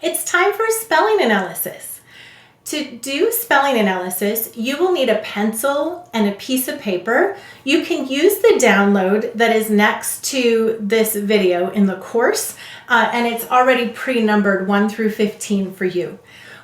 It's time for spelling analysis. To do spelling analysis, you will need a pencil and a piece of paper. You can use the download that is next to this video in the course, and it's already pre-numbered 1 through 15 for you.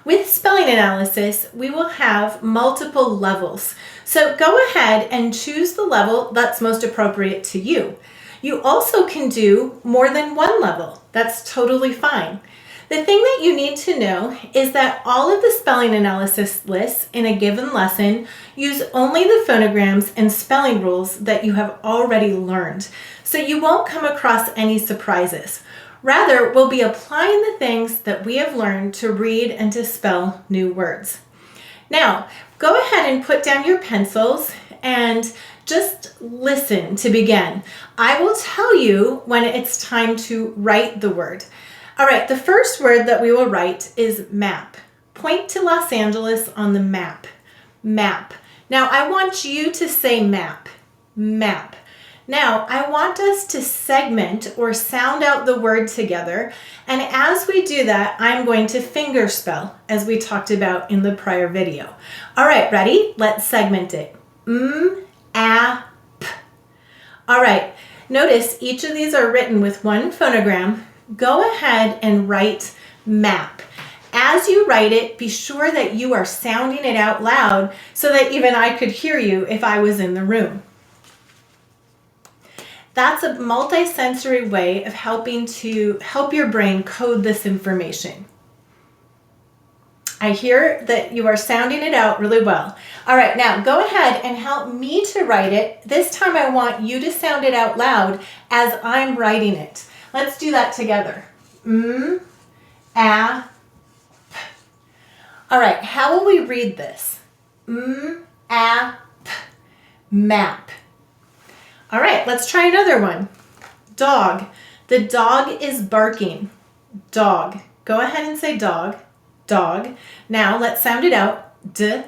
With spelling analysis, we will have multiple levels. So go ahead and choose the level that's most appropriate to you. You also can do more than one level. That's totally fine. The thing that you need to know is that all of the spelling analysis lists in a given lesson use only the phonograms and spelling rules that you have already learned, so you won't come across any surprises. Rather, we'll be applying the things that we have learned to read and to spell new words. Now, go ahead and put down your pencils and just listen to begin. I will tell you when it's time to write the word. All right, the first word that we will write is map. Point to Los Angeles on the map. Map. Now, I want you to say map. Map. Now, I want us to segment or sound out the word together. And as we do that, I'm going to fingerspell, as we talked about in the prior video. All right, ready? Let's segment it. A, P. All right, notice each of these are written with one phonogram. Go ahead and write map. As you write it, be sure that you are sounding it out loud so that even I could hear you if I was in the room. That's a multi-sensory way of helping to help your brain code this information. I hear that you are sounding it out really well. All right, now go ahead and help me to write it. This time I want you to sound it out loud as I'm writing it. Let's do that together. A, P. All right, how will we read this? A, P. Map. All right, let's try another one. Dog. The dog is barking. Dog. Go ahead and say dog. Dog. Now let's sound it out. D,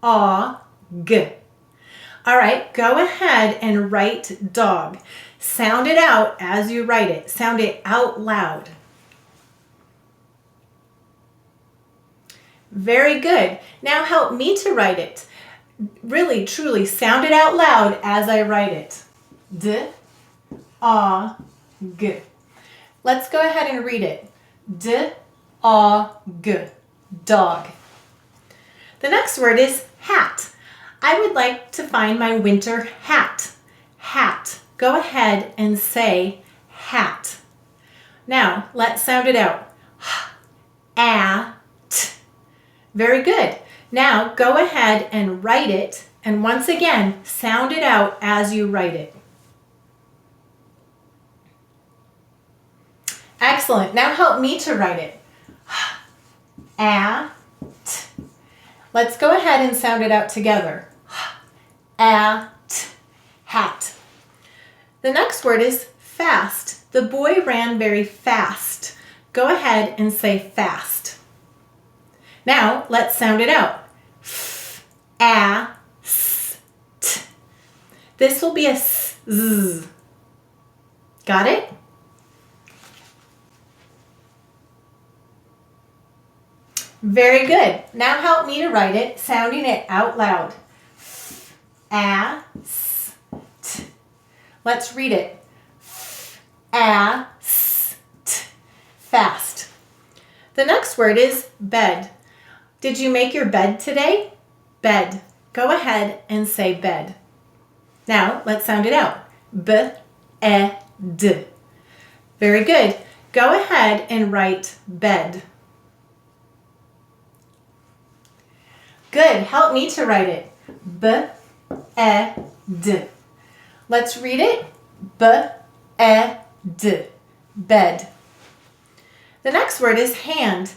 A, G. All right, go ahead and write dog. Sound it out as you write it. Sound it out loud. Very good. Now help me to write it. Really, truly sound it out loud as I write it. D, A, G. Let's go ahead and read it. D, A, G. Dog. The next word is hat. I would like to find my winter hat. Hat. Go ahead and say hat. Now, let's sound it out. At. Very good. Now, go ahead and write it, and once again, sound it out as you write it. Excellent. Now help me to write it. At. Let's go ahead and sound it out together. At. Hat. The next word is fast. The boy ran very fast. Go ahead and say fast. Now, let's sound it out. F-a-s-t. This will be a s-z. Got it? Very good. Now help me to write it, sounding it out loud. F-a-s-t. Let's read it. Fast. Fast. The next word is bed. Did you make your bed today? Bed. Go ahead and say bed. Now, let's sound it out. B-e-d. Very good. Go ahead and write bed. Good. Help me to write it. B-e-d. Let's read it. B-e-d. Bed. The next word is hand.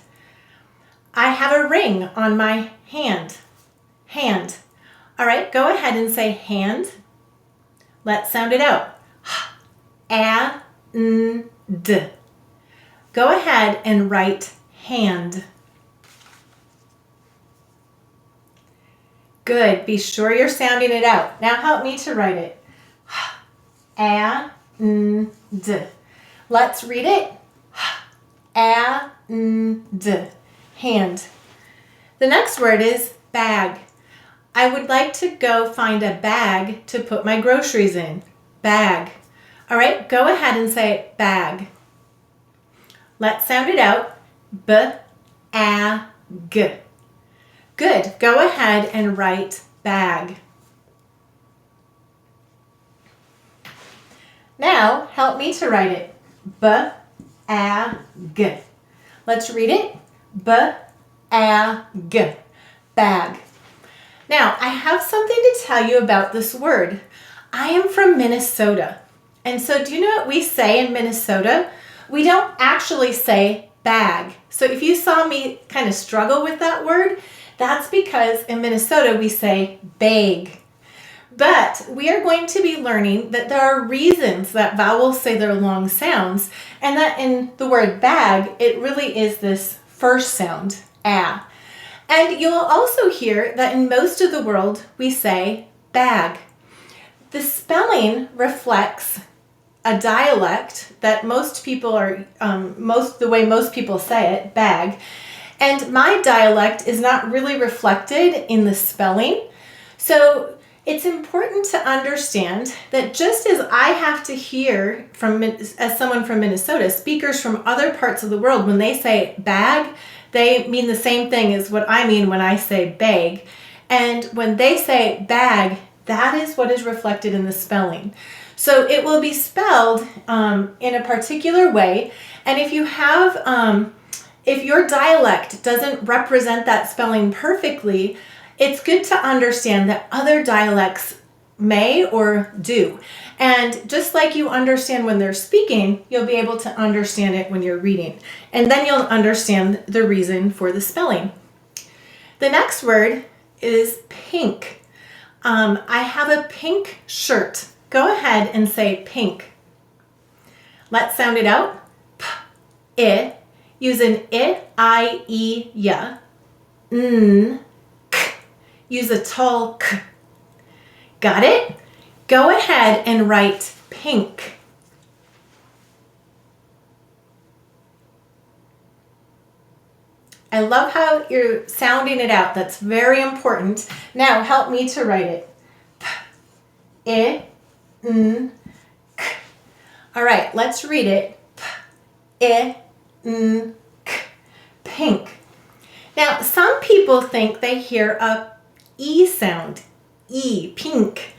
I have a ring on my hand. Hand. All right, go ahead and say hand. Let's sound it out. A-n-d. Go ahead and write hand. Good. Be sure you're sounding it out. Now help me to write it. A-n-d. Let's read it. and, hand. The next word is bag. I would like to go find a bag to put my groceries in. Bag. All right, go ahead and say bag. Let's sound it out. B-A-G. Good. Go ahead and write bag. Now, help me to write it. B-A-G. Let's read it. B-A-G. Bag. Now, I have something to tell you about this word. I am from Minnesota. And so do you know what we say in Minnesota? We don't actually say bag. So if you saw me kind of struggle with that word, that's because in Minnesota we say bag. But we are going to be learning that there are reasons that vowels say their long sounds, and that in the word bag, it really is this first sound, a. And you'll also hear that in most of the world, we say bag. The spelling reflects a dialect that most people are, the way most people say it, bag. And my dialect is not really reflected in the spelling. So it's important to understand that just as I have to hear as someone from Minnesota, speakers from other parts of the world, when they say bag, they mean the same thing as what I mean when I say bag. And when they say bag, that is what is reflected in the spelling. So it will be spelled in a particular way. And if you have, if your dialect doesn't represent that spelling perfectly, it's good to understand that other dialects may or do. And just like you understand when they're speaking, you'll be able to understand it when you're reading. And then you'll understand the reason for the spelling. The next word is pink. I have a pink shirt. Go ahead and say pink. Let's sound it out. P-I. Use an I-E-Y. N. Use a tall k. Got it? Go ahead and write pink. I love how you're sounding it out. That's very important. Now help me to write it. P-I-N-K. All right, let's read it. P-I-N-K. Pink. Now, some people think they hear a E sound, E, pink.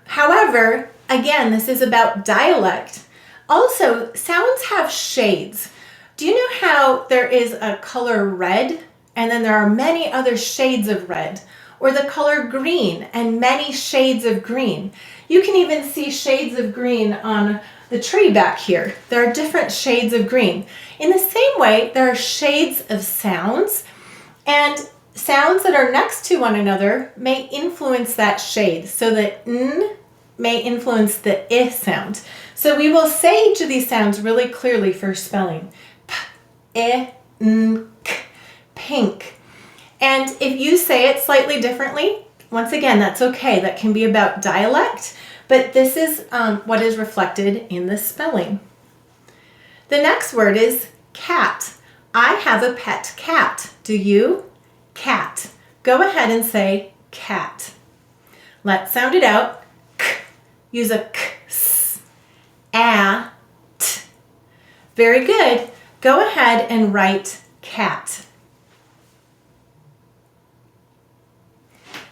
However, again, this is about dialect. Also, sounds have shades. Do you know how there is a color red and then there are many other shades of red? Or the color green and many shades of green. You can even see shades of green on the tree back here. There are different shades of green. In the same way, there are shades of sounds, and sounds that are next to one another may influence that shade. So the N may influence the I sound. So we will say each of these sounds really clearly for spelling. P-I-N-K, pink. And if you say it slightly differently, once again, that's okay. That can be about dialect, but this is what is reflected in the spelling. The next word is cat. I have a pet cat. Do you? Cat. Go ahead and say cat. Let's sound it out. K. Use a k, s, a, t. Very good. Go ahead and write cat.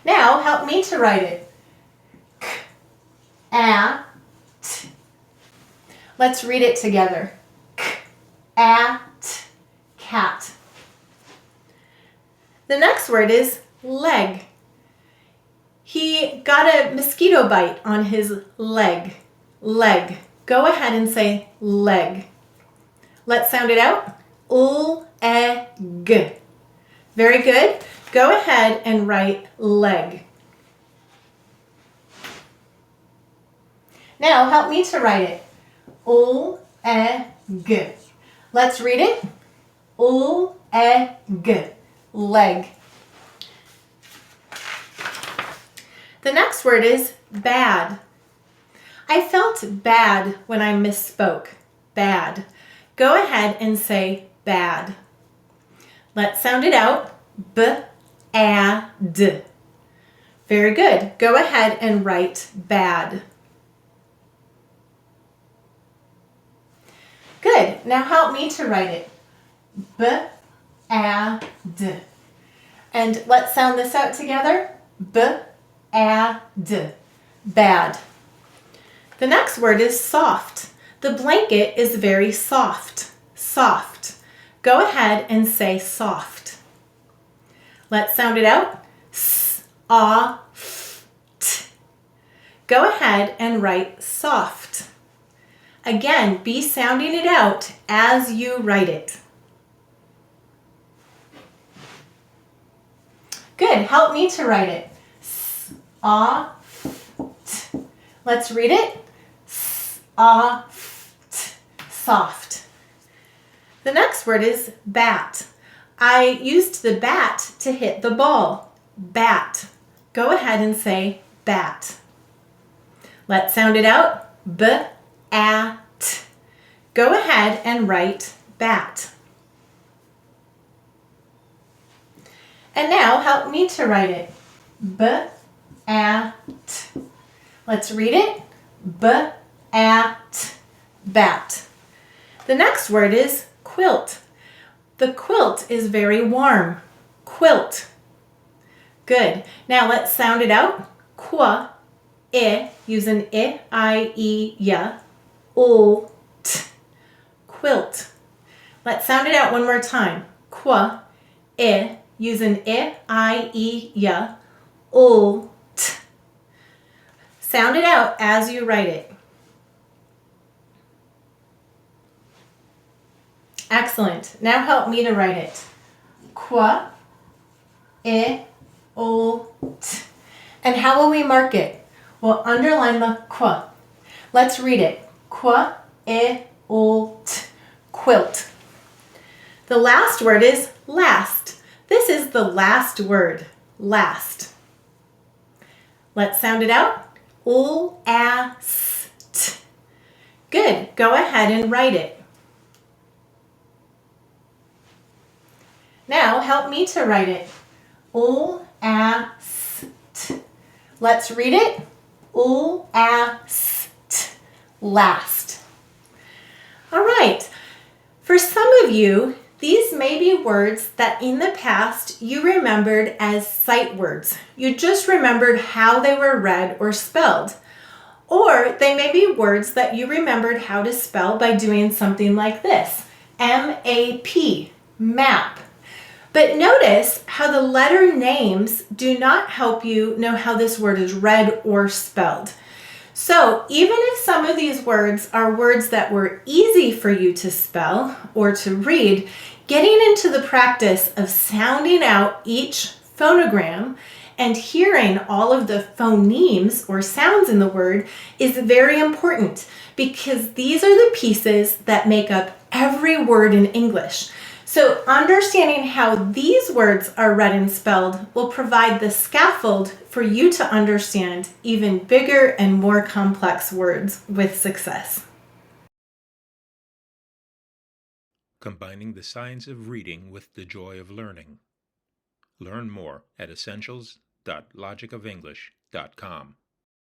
Now help me to write it. K, a, t. Let's read it together. K, a, t, cat. The next word is leg. He got a mosquito bite on his leg. Leg. Go ahead and say leg. Let's sound it out. L-E-G. Very good. Go ahead and write leg. Now help me to write it. L-E-G. Let's read it. L-E-G. Leg. The next word is bad. I felt bad when I misspoke. Bad. Go ahead and say bad. Let's sound it out. B-a-d. Very good. Go ahead and write bad. Good. Now help me to write it. B-a-d. And let's sound this out together. B-a-d. Bad. The next word is soft. The blanket is very soft. Soft. Go ahead and say soft. Let's sound it out. S-a-f-t. Go ahead and write soft. Again, be sounding it out as you write it. Good. Help me to write it. S-a-f-t. Let's read it. S-a-f-t. Soft. The next word is bat. I used the bat to hit the ball. Bat. Go ahead and say bat. Let's sound it out. B-a-t. Go ahead and write bat. And now help me to write it. B-a-t. Let's read it. B-a-t. Bat. The next word is quilt. The quilt is very warm. Quilt. Good. Now let's sound it out. Qua, I, use an I-E-ya, ult. Quilt. Let's sound it out one more time. Qua, I, use an I-E-ya, ult. Sound it out as you write it. Excellent. Now help me to write it. Qua, I, ult. And how will we mark it? We'll underline the qua. Let's read it. Qua, I, ult. Quilt. The last word is last. This is the last word. Last. Let's sound it out. Last. Good. Go ahead and write it. Now help me to write it. Last. Let's read it. Last. Last. All right. For some of you, these may be words that in the past you remembered as sight words. You just remembered how they were read or spelled. Or they may be words that you remembered how to spell by doing something like this. M-A-P, map. But notice how the letter names do not help you know how this word is read or spelled. So even if some of these words are words that were easy for you to spell or to read, getting into the practice of sounding out each phonogram and hearing all of the phonemes or sounds in the word is very important because these are the pieces that make up every word in English. So understanding how these words are read and spelled will provide the scaffold for you to understand even bigger and more complex words with success. Combining the science of reading with the joy of learning. Learn more at essentials.logicoфenglish.com.